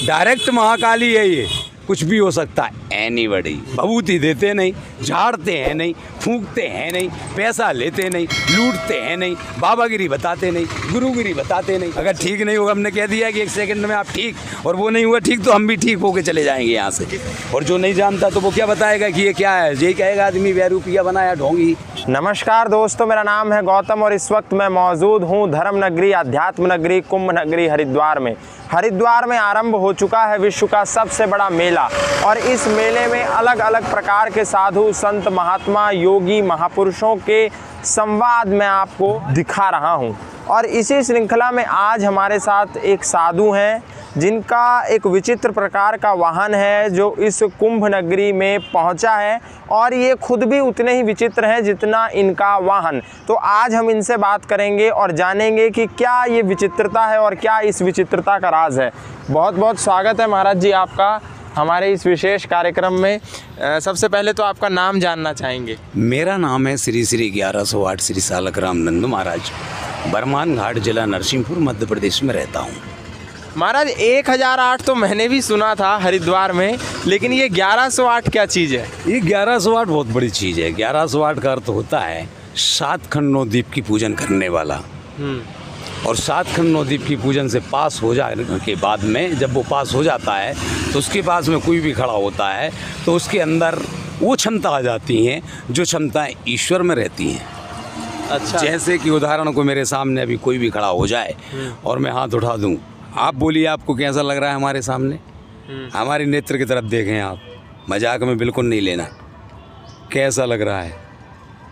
Direct Mahakali है ये, कुछ भी हो सकता है। एनीबॉडी, भभूति देते नहीं, झाड़ते हैं नहीं, फूंकते हैं नहीं, पैसा लेते नहीं, लूटते हैं नहीं, बाबागिरी बताते नहीं, गुरुगिरी बताते नहीं। अगर ठीक नहीं होगा, हमने कह दिया कि 1 सेकंड में आप ठीक, और वो नहीं हुआ ठीक, तो हम भी ठीक होके चले जाएंगे यहाँ से। और जो नहीं जानता तो वो क्या बताएगा कि ये क्या है? यही कहेगा आदमी बेरूपिया बनाया ढोंगी। नमस्कार दोस्तों, मेरा नाम है गौतम और इस वक्त मैं मौजूद हूँ धर्म नगरी, अध्यात्म नगरी, कुंभ नगरी हरिद्वार में। हरिद्वार में आरंभ हो चुका है विश्व का सबसे बड़ा मेला, और इस मेले में अलग अलग प्रकार के साधु संत महात्मा योगी महापुरुषों के संवाद मैं आपको दिखा रहा हूँ। और इसी श्रृंखला में आज हमारे साथ एक साधु हैं जिनका एक विचित्र प्रकार का वाहन है जो इस कुंभ नगरी में पहुंचा है, और ये खुद भी उतने ही विचित्र हैं जितना इनका वाहन। तो आज हम इनसे बात करेंगे और जानेंगे कि क्या ये विचित्रता है और क्या इस विचित्रता का राज है। बहुत बहुत स्वागत है महाराज जी आपका हमारे इस विशेष कार्यक्रम में। सबसे पहले तो आपका नाम जानना चाहेंगे। मेरा नाम है श्री 1108 श्री सालक राम नंद महाराज, बरमान घाट जिला नरसिंहपुर मध्य प्रदेश में रहता हूँ। महाराज 1008 तो मैंने भी सुना था हरिद्वार में, लेकिन ये 1108 क्या चीज़ है? ये 1108 बहुत बड़ी चीज़ है। 1108 का अर्थ होता है 7 खंड नवद्वीप की पूजन करने वाला। और 7 खंड नवद्वीप की पूजन से पास हो जाने के बाद में, जब वो पास हो जाता है तो उसके पास में कोई भी खड़ा होता है तो उसके अंदर वो क्षमता आ जाती हैं जो क्षमताएं ईश्वर में रहती हैं। अच्छा। जैसे कि उदाहरण को मेरे सामने अभी कोई भी खड़ा हो जाए और मैं हाथ उठा दूं, आप बोलिए आपको कैसा लग रहा है हमारे सामने? हमारी नेत्र की तरफ देखें आप, मजाक में बिल्कुल नहीं लेना। कैसा लग रहा है?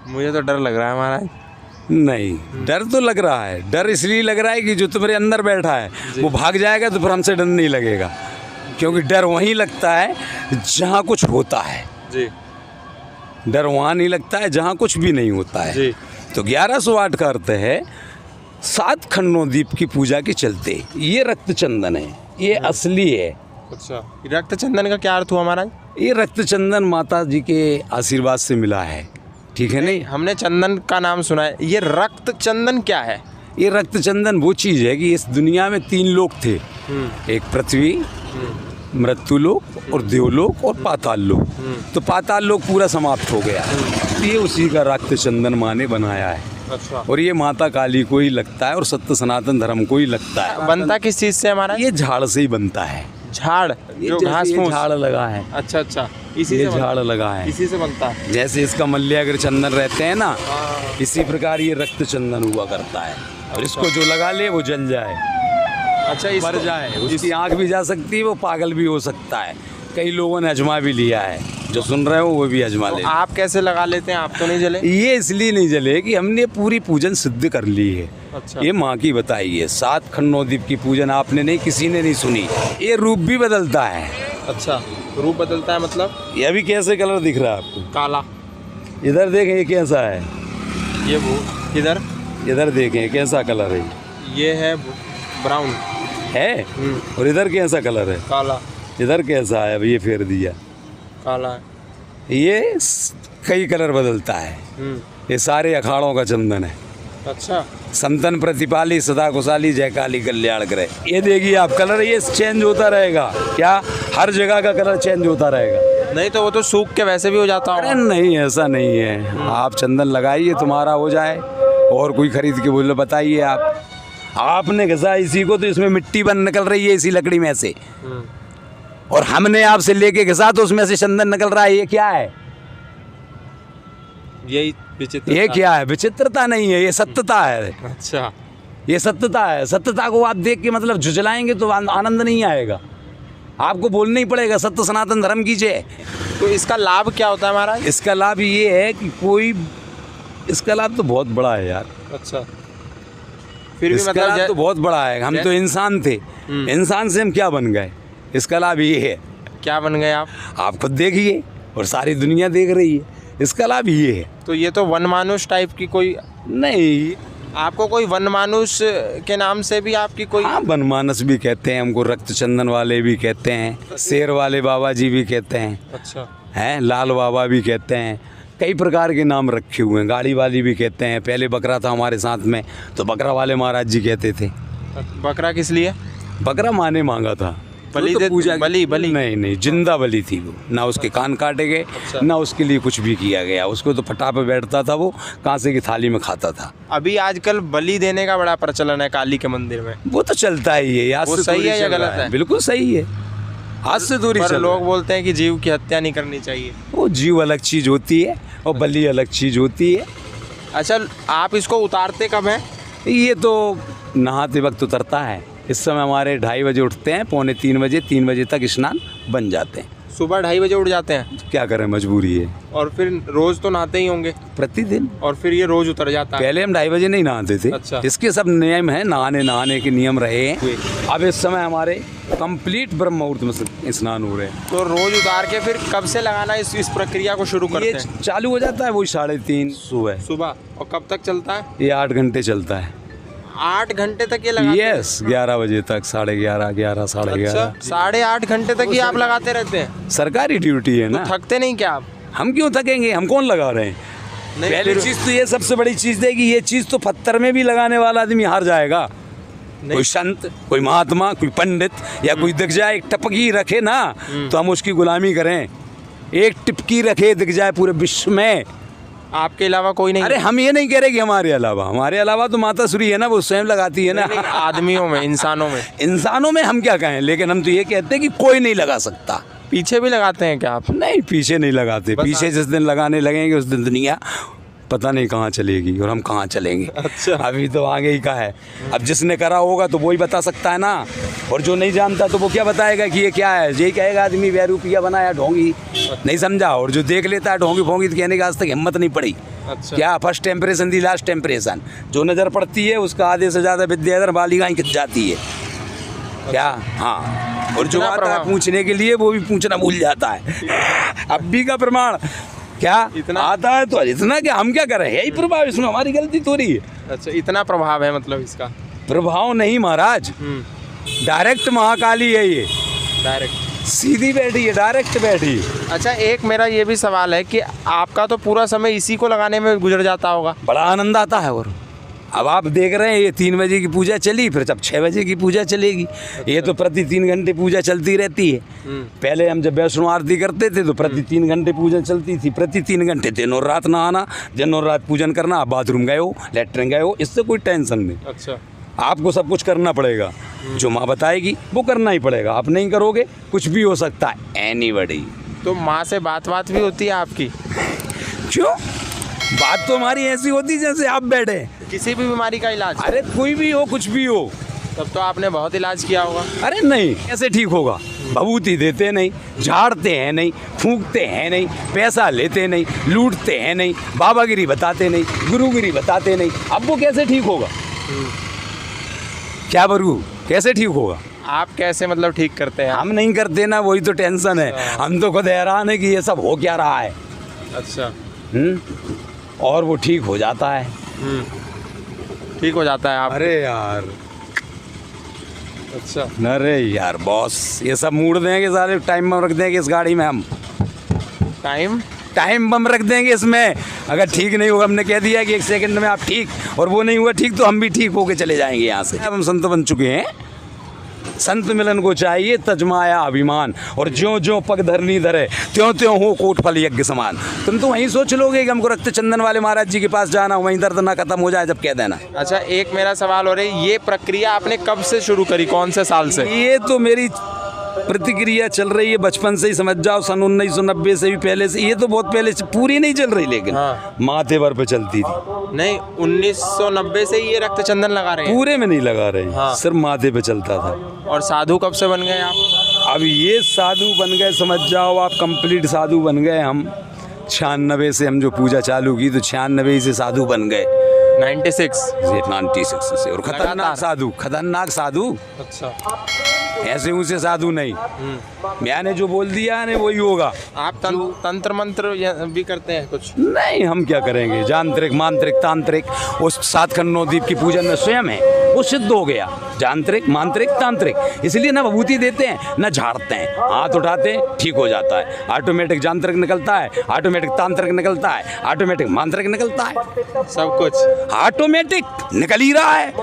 मुझे तो डर लग रहा है महाराज। नहीं, डर तो लग रहा है। डर इसलिए लग रहा है कि जो तुम्हारे अंदर बैठा है वो भाग जाएगा तो फिर हमसे डर नहीं लगेगा, क्योंकि डर वहीं लगता है जहाँ कुछ होता है जी। डर वहाँ नहीं लगता है जहाँ कुछ भी नहीं होता है जी। तो 1108 का अर्थ है 7 खंड नवद्वीप की पूजा के चलते। ये रक्त चंदन है, ये असली है। अच्छा, रक्त चंदन का क्या अर्थ हुआ महाराज? ये रक्त चंदन माता जी के आशीर्वाद से मिला है, ठीक है नहीं? हमने चंदन का नाम सुना है, ये रक्त चंदन क्या है? ये रक्त चंदन वो चीज़ है कि इस दुनिया में 3 लोक थे, एक पृथ्वी, मृत्युलोक और देवलोक और पाताल लोक। तो पाताल लोक पूरा समाप्त हो गया, ये उसी का रक्त चंदन माँ ने बनाया है। अच्छा। और ये माता काली को ही लगता है और सत्य सनातन धर्म को ही लगता है। बनता किस चीज से हमारा? ये झाड़ से ही बनता है। झाड़? जो घास फूस झाड़ लगा है। अच्छा अच्छा, इसी ये से झाड़ लगा है, इसी से बनता है। जैसे इसका मल्याग्र चंदन रहते हैं ना, इसी प्रकार ये रक्त चंदन हुआ करता है। और इसको जो लगा ले वो जल जाए, अच्छा, मर जाए, उसकी आँख भी जा सकती है, वो पागल भी हो सकता है। कई लोगों ने अजमा भी लिया है, जो सुन रहे हो वो भी अजमा ले। आप कैसे लगा लेते हैं? आप तो नहीं जले? ये इसलिए नहीं जले कि हमने पूरी पूजन सिद्ध कर ली है। अच्छा। ये माँ की बताई है। 7 खंड नवद्वीप की पूजन आपने नहीं, किसी ने नहीं सुनी। ये रूप भी बदलता है। अच्छा, रूप बदलता है मतलब? ये अभी कैसे कलर दिख रहा है आपको? काला। इधर देखें ये कैसा है, ये वो इधर इधर देखें कैसा कलर है। ये है ब्राउन है। और इधर कैसा कलर है? काला। इधर कैसा है? अभी ये फेर दिया, काला है। ये कई कलर बदलता है। ये सारे अखाड़ों का चंदन है। अच्छा। संतन प्रतिपाली सदा खुशहाली जय काली कल्याण करे। ये देखिए आप, कलर ये चेंज होता रहेगा। क्या? हर जगह का कलर चेंज होता रहेगा? नहीं तो वो तो सूख के वैसे भी हो जाता अरे होगा। नहीं, ऐसा नहीं है। आप चंदन लगाइए, तुम्हारा हो जाए, और कोई खरीद के बोले बताइए आप। आपने घसा इसी को तो इसमें मिट्टी बन निकल रही है इसी लकड़ी में से, और हमने आपसे लेके घसा तो उसमें से चंदन निकल रहा है। ये क्या है? यही विचित्र। ये क्या है? विचित्रता नहीं है, ये सत्यता है। अच्छा, ये सत्यता है। सत्यता को आप देख के मतलब झुझलाएंगे तो आनंद नहीं आएगा। आपको बोलना ही पड़ेगा सत्य सनातन धर्म कीजिए। तो इसका लाभ क्या होता है महाराज? इसका लाभ ये है कि इसका लाभ तो बहुत बड़ा है यार। अच्छा, फिर भी इसका मतलब लाभ तो बहुत बड़ा है। हम तो इंसान थे, इंसान से हम क्या बन गए? इसका लाभ ये है। क्या बन गए आप खुद देखिए और सारी दुनिया देख रही है। इसका लाभ ये है। तो ये तो वनमानुष टाइप की कोई नहीं, आपको कोई वनमानुष के नाम से भी आपकी कोई? हाँ, वनमानस भी कहते हैं हमको, रक्त चंदन वाले भी कहते हैं, शेर वाले बाबा जी भी कहते हैं। अच्छा। हैं, लाल बाबा भी कहते हैं। कई प्रकार के नाम रखे हुए हैं। गाड़ी वाली भी कहते हैं। पहले बकरा था हमारे साथ में तो बकरा वाले महाराज जी कहते थे। बकरा किस लिए? बकरा माँ ने मांगा था। बलि वो तो दे पूजा बलि बलि नहीं जिंदा बलि थी वो, ना उसके कान काटे गए, ना उसके लिए कुछ भी किया गया। उसको तो फटा पे बैठता था, वो कांसे की थाली में खाता था। अभी आजकल बलि देने का बड़ा प्रचलन है काली के मंदिर में, वो तो चलता ही है। आज वो से सही दूरी है या चल रहा गलत है? बिल्कुल सही है, आज से दूरी पर चल रहा लोग है। बोलते हैं कि जीव की हत्या नहीं करनी चाहिए। वो जीव अलग चीज होती है और बलि अलग चीज होती है। अच्छा, आप इसको उतारते कब हैं? ये तो नहाते वक्त उतरता है। इस समय हमारे 2:30 बजे उठते हैं, 2:45 बजे 3 बजे तक स्नान बन जाते हैं। सुबह 2:30 बजे उठ जाते हैं क्या करें, मजबूरी है। और फिर रोज तो नहाते ही होंगे, प्रतिदिन। और फिर ये रोज उतर जाता है। पहले हम 2:30 बजे नहीं नहाते थे। अच्छा। इसके सब नियम हैं, नहाने के नियम रहे हैं। अब इस समय हमारे कंप्लीट ब्रह्म मुहूर्त में स्नान हो रहे हैं। तो रोज उतार के फिर कब से लगाना इस प्रक्रिया को शुरू करते ये हैं? चालू हो जाता है वही 3:30 सुबह। सुबह, और कब तक चलता है? ये 8 घंटे चलता है। 8 घंटे तक ये लगाते हैं? यस, 11 बजे तक, 11:30, 11, साढ़े 11। अच्छा, 8.5 घंटे तक ही आप लगाते रहते हैं? सरकारी ड्यूटी है ना। थकते नहीं क्या आप? हम क्यों थकेंगे, हम कौन लगा रहे हैं? नहीं, पहली फिर- चीज तो ये सबसे बड़ी चीज है कि ये चीज तो पत्थर में भी लगाने वाला आदमी हार जाएगा। कोई संत, कोई महात्मा, कोई पंडित या कोई दिख जाए एक टपकी रखे ना, तो हम उसकी गुलामी करें। एक टिपकी रखे दिख जाए पूरे विश्व में, आपके अलावा कोई नहीं? अरे हम ये नहीं कह रहे कि हमारे अलावा तो माता श्री है ना, वो स्वयं लगाती है ना। नहीं, आदमियों में, इंसानों में। इंसानों में हम क्या कहें, लेकिन हम तो ये कहते हैं कि कोई नहीं लगा सकता। पीछे भी लगाते हैं क्या आप? नहीं, पीछे नहीं लगाते। पीछे जिस दिन लगाने लगेंगे उस दिन दुनिया पता नहीं कहाँ चलेगी और हम कहाँ चलेंगे। अच्छा। अभी तो आगे ही का है। अब जिसने करा होगा तो वो ही बता सकता है ना, और जो नहीं जानता तो वो क्या बताएगा कि ये क्या है। यही कहेगा आदमी बेरूपिया बनाया ढोंगी, नहीं समझा। और जो देख लेता है ढोंगी फोंगी तो कहने की आज तक हिम्मत नहीं पड़ी। अच्छा। क्या फर्स्ट इम्प्रेशन दी लास्ट इम्प्रेशन, जो नज़र पड़ती है उसका आधे से ज़्यादा विद्याधर बालिकाएं खिंच जाती है। क्या? हाँ। और जो इतना आता है प्रभाव। पूछने के लिए वो भी पूछना भूल जाता है। अब भी का प्रमाण क्या इतना आता है तो इतना क्या, हम क्या करें, यही प्रभाव, इसमें हमारी गलती थोड़ी है। अच्छा, इतना प्रभाव है मतलब इसका? प्रभाव नहीं महाराज, डायरेक्ट महाकाली है ये, डायरेक्ट सीधी बैठी है, डायरेक्ट बैठी है। अच्छा, एक मेरा ये भी सवाल है कि आपका तो पूरा समय इसी को लगाने में गुजर जाता होगा। बड़ा आनंद आता है। और अब आप देख रहे हैं ये 3 बजे की पूजा चली, फिर जब 6 बजे की पूजा चलेगी। ये तो प्रति 3 घंटे पूजा चलती रहती है। पहले हम जब वैष्णो आरती करते थे तो प्रति 3 घंटे पूजा चलती थी। प्रति 3 घंटे दिन और रात नहाना, दिन और रात पूजन करना। आप बाथरूम गए हो, लेटरिन गए हो, इससे कोई टेंशन नहीं। अच्छा। आपको सब कुछ करना पड़ेगा, जो माँ बताएगी वो करना ही पड़ेगा। आप नहीं करोगे कुछ भी हो सकता है, एनीबॉडी। तो माँ से बात भी होती है आपकी? क्यों? बात तो हमारी ऐसी होती जैसे आप बैठे। किसी भी बीमारी का इलाज? अरे कोई भी हो, कुछ भी हो। तब तो आपने बहुत इलाज किया होगा। अरे नहीं, कैसे ठीक होगा? भभूति देते नहीं, झाड़ते हैं नहीं, फूंकते हैं नहीं, पैसा लेते नहीं, लूटते हैं नहीं, बाबागिरी बताते नहीं, गुरुगिरी बताते नहीं। अब वो कैसे ठीक होगा? क्या बरू, कैसे ठीक होगा? आप कैसे मतलब ठीक करते हैं? हम नहीं करते ना, वही तो टेंशन है। हम तो खुद हैरान है कि ये सब हो क्या रहा है। अच्छा। और वो ठीक हो जाता है। ठीक हो जाता है आप? अरे यार, अच्छा। अरे यार बॉस, ये सब मूड देंगे सारे, टाइम बम रख देंगे इस गाड़ी में हम। टाइम बम रख देंगे इसमें। अगर ठीक नहीं होगा, हमने कह दिया कि 1 सेकंड में आप ठीक, और वो नहीं हुआ ठीक तो हम भी ठीक होके चले जाएंगे यहाँ से। अब हम संत बन चुके हैं। संत मिलन को चाहिए तजमाया अभिमान, और ज्यों ज्यों पग धरनी धरे त्यों त्यों हो कोट फल यज्ञ समान। तुम तो वहीं सोच लोगे कि हमको रक्त चंदन वाले महाराज जी के पास जाना, वहीं दर्द ना खत्म हो जाए जब कह देना। अच्छा, एक मेरा सवाल हो रहा है, ये प्रक्रिया आपने कब से शुरू करी, कौन से साल से? ये तो मेरी प्रतिक्रिया चल रही है बचपन से ही, समझ जाओ। सन 1990 से भी पहले से, ये तो बहुत पहले से, पूरी नहीं चल रही लेकिन हाँ। माथे भर पे चलती थी। नहीं, 1990 से ही ये रक्त चंदन लगा रहे हैं? पूरे में नहीं लगा रहे, हाँ। सिर्फ माथे पे चलता था। और साधु कब से बन गए आप? अब ये साधु बन गए, समझ जाओ आप, कंप्लीट साधु बन गए हम। 96 से हम जो पूजा चालू की तो 96 से साधु बन गए। 96 से। और खतरनाक साधु। अच्छा। ऐसे उसे साधु नहीं। मैंने जो बोल दिया है वही होगा। आप तंत्र मंत्र भी करते हैं कुछ? नहीं, हम क्या करेंगे, जानत्रिक मांत्रिक तांत्रिक। उस 7 खंड 9 दीप की पूजन में स्वयं है, वो सिद्ध हो गया, यांत्रिक मांत्रिक तांत्रिक। इसलिए ना विभूति देते हैं ना झाड़ते हैं, हाथ उठाते हैं ठीक हो जाता है, ऑटोमेटिक यांत्रिक निकलता है, ऑटोमेटिक तांत्रिक निकलता है, ऑटोमेटिक मांत्रिक निकलता है, सब कुछ ऑटोमेटिक निकल ही रहा है।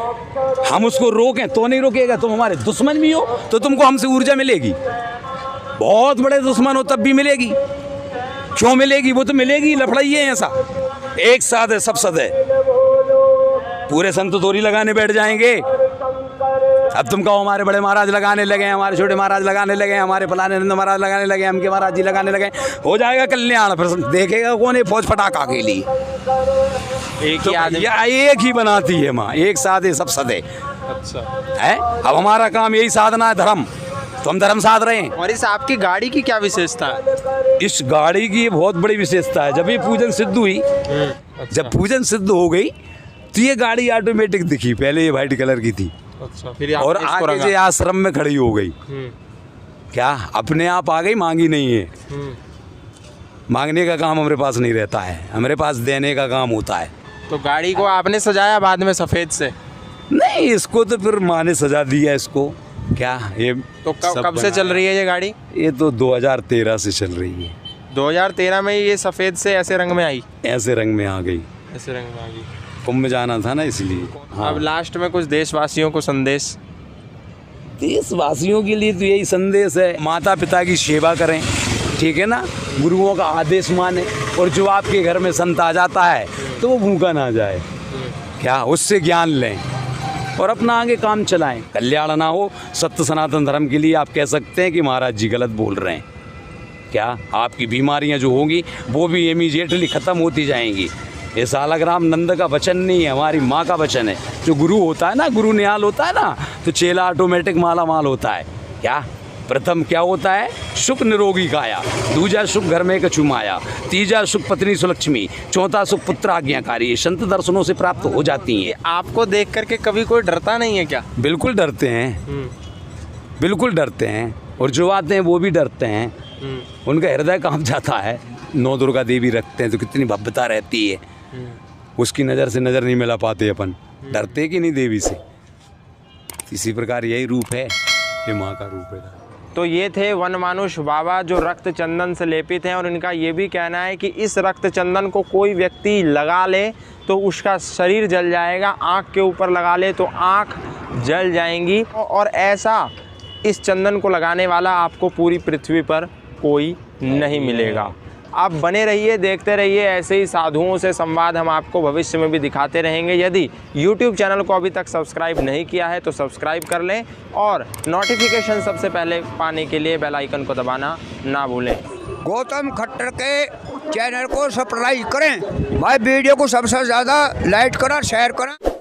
हम उसको रोकें तो नहीं रोकेगा। तुम हमारे दुश्मन भी हो तो तुमको हमसे ऊर्जा मिलेगी, बहुत बड़े दुश्मन हो तब भी मिलेगी। क्यों मिलेगी? वो तो मिलेगी, लफड़ाइए ऐसा। एक साथ है सब सद है, पूरे संत तोरी लगाने बैठ जाएंगे। अब तुम कहो हमारे बड़े महाराज लगाने लगे, हमारे छोटे महाराज लगाने लगे, हमारे फलाने नंद महाराज लगाने लगे, हमके महाराज जी लगाने लगे, हो जाएगा कल्याण। फिर देखेगा कौन है फौज फटाका के लिए। एक ही आदमी, एक ही बनाती है माँ, एक साथ है सब सद है। अच्छा है अब हमारा काम यही साधना है, धर्म। तो हम धर्म साध रहे हैं। और इस आपकी गाड़ी की क्या विशेषता है? इस गाड़ी की बहुत बड़ी विशेषता है, जब ये पूजन सिद्ध हुई, जब पूजन सिद्ध हो गई तो ये गाड़ी ऑटोमेटिक दिखी। पहले ये वाइट कलर की थी, अच्छा, फिर और आगे से आश्रम में खड़ी हो गई। क्या अपने आप आ गई, मांगी नहीं है। मांगने का काम हमारे पास नहीं रहता है, हमारे पास देने का काम होता है। तो गाड़ी को आपने सजाया बाद में सफेद से? नहीं, इसको तो फिर माँ ने सजा दिया इसको। क्या ये तो कब से चल रही है ये गाड़ी? ये तो 2013 से चल रही है। 2013 में ये सफेद से ऐसे रंग में आई? ऐसे रंग में आ गई, ऐसे रंग में आ गई। कुंभ में जाना था ना इसलिए। हाँ। अब लास्ट में कुछ देशवासियों को संदेश? देशवासियों के लिए तो यही संदेश है, माता पिता की सेवा करें, ठीक है ना, गुरुओं का आदेश माने, और जो आपके घर में संत आ जाता है तो वो भूखा ना जाए। क्या उससे ज्ञान लें और अपना आगे काम चलाएं, कल्याण ना हो। सत्य सनातन धर्म के लिए आप कह सकते हैं कि महाराज जी गलत बोल रहे हैं। क्या आपकी बीमारियां जो होंगी वो भी इमीडिएटली ख़त्म होती जाएंगी। ये सालग्राम नंद का वचन नहीं है, हमारी माँ का वचन है। जो गुरु होता है ना, गुरु निहाल होता है ना, तो चेला ऑटोमेटिक माला माल होता है। क्या प्रथम क्या होता है? सुख निरोगी काया, दूजा सुख घर में कछु माया, तीजा सुख पत्नी सुलक्ष्मी, चौथा सुख पुत्र आज्ञाकारी। ये संत दर्शनों से प्राप्त हो जाती हैं। आपको देख करके कभी कोई डरता नहीं है क्या? बिल्कुल डरते हैं, बिल्कुल डरते हैं, और जो आते हैं वो भी डरते हैं। उनका हृदय कांप जाता है। 9 दुर्गा देवी रखते हैं तो कितनी भव्यता रहती है, उसकी नज़र से नज़र नहीं मिला पाते अपन, डरते कि नहीं देवी से। इसी प्रकार यही रूप है, ये माँ का रूप है। तो ये थे वनमानुष बाबा जो रक्त चंदन से लेपित हैं, और इनका ये भी कहना है कि इस रक्त चंदन को कोई व्यक्ति लगा ले तो उसका शरीर जल जाएगा, आँख के ऊपर लगा ले तो आँख जल जाएंगी, और ऐसा इस चंदन को लगाने वाला आपको पूरी पृथ्वी पर कोई नहीं मिलेगा। आप बने रहिए, देखते रहिए, ऐसे ही साधुओं से संवाद हम आपको भविष्य में भी दिखाते रहेंगे। यदि YouTube चैनल को अभी तक सब्सक्राइब नहीं किया है तो सब्सक्राइब कर लें, और नोटिफिकेशन सबसे पहले पाने के लिए बेल आइकन को दबाना ना भूलें। गौतम खट्टर के चैनल को सब्सक्राइब करें भाई, वीडियो को सबसे ज़्यादा लाइक करें, शेयर करें।